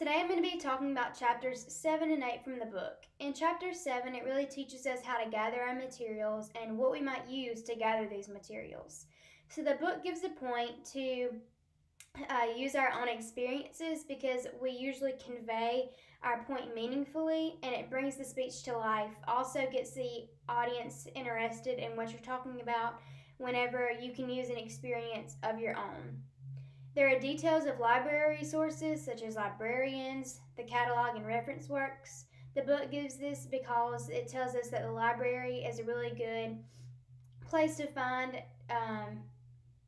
Today I'm going to be talking about chapters 7 and 8 from the book. In chapter 7, it really teaches us how to gather our materials and what we might use to gather these materials. So the book gives a point to use our own experiences because we usually convey our point meaningfully and it brings the speech to life. Also gets the audience interested in what you're talking about whenever you can use an experience of your own. There are details of library resources such as librarians, the catalog, and reference works. The book gives this because it tells us that the library is a really good place to find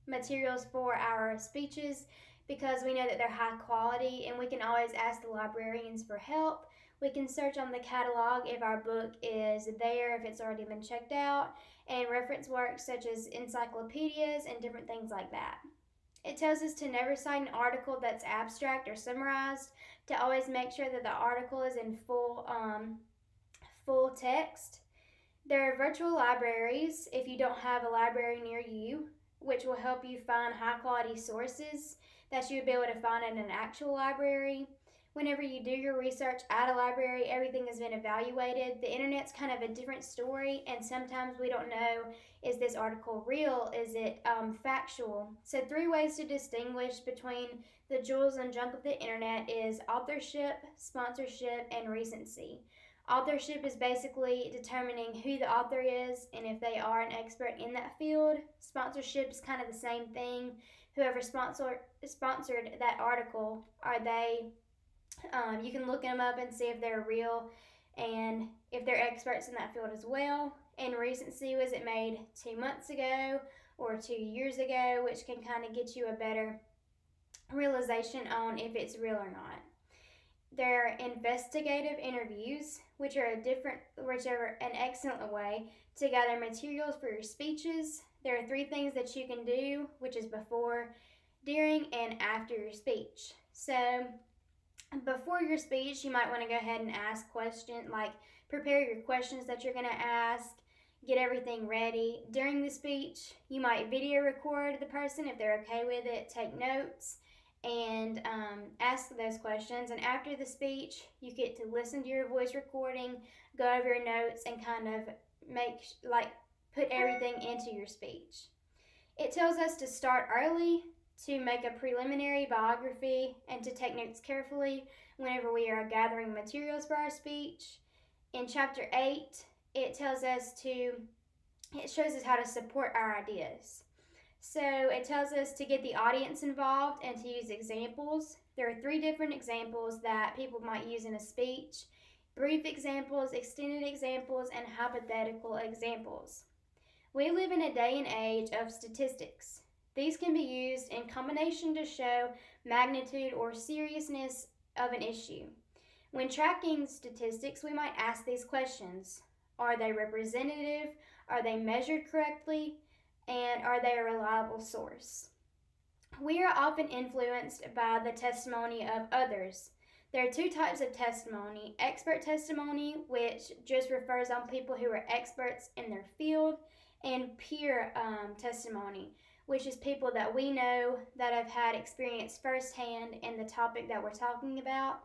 materials for our speeches because we know that they're high quality and we can always ask the librarians for help. We can search on the catalog if our book is there, if it's already been checked out, and reference works such as encyclopedias and different things like that. It tells us to never cite an article that's abstract or summarized, to always make sure that the article is in full text. There are virtual libraries if you don't have a library near you, which will help you find high quality sources that you would be able to find in an actual library. Whenever you do your research at a library, everything has been evaluated. The internet's kind of a different story, and sometimes we don't know, is this article real? Is it factual? So 3 ways to distinguish between the jewels and junk of the internet is authorship, sponsorship, and recency. Authorship is basically determining who the author is and if they are an expert in that field. Sponsorship is kind of the same thing. Whoever sponsored that article, are they you can look them up and see if they're real and if they're experts in that field as well. And recency, was it made 2 months ago or 2 years ago, which can kind of get you a better realization on if it's real or not. There are investigative interviews, which are an excellent way to gather materials for your speeches. There are 3 things that you can do, which is before, during, and after your speech. So before your speech, you might want to go ahead and ask questions, like prepare your questions that you're going to ask, get everything ready. During the speech, you might video record the person if they're okay with it, take notes, and ask those questions. And after the speech, you get to listen to your voice recording, go over your notes, and kind of put everything into your speech. It tells us to start early, to make a preliminary biography, and to take notes carefully whenever we are gathering materials for our speech. In chapter 8, it shows us how to support our ideas. So it tells us to get the audience involved and to use examples. There are 3 different examples that people might use in a speech: brief examples, extended examples, and hypothetical examples. We live in a day and age of statistics. These can be used in combination to show magnitude or seriousness of an issue. When tracking statistics, we might ask these questions: are they representative? Are they measured correctly? And are they a reliable source? We are often influenced by the testimony of others. There are 2 types of testimony: expert testimony, which just refers on people who are experts in their field, and peer testimony, which is people that we know that have had experience firsthand in the topic that we're talking about.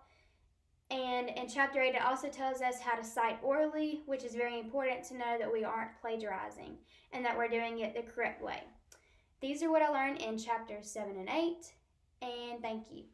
And in chapter 8, it also tells us how to cite orally, which is very important to know that we aren't plagiarizing and that we're doing it the correct way. These are what I learned in chapters 7 and 8, and thank you.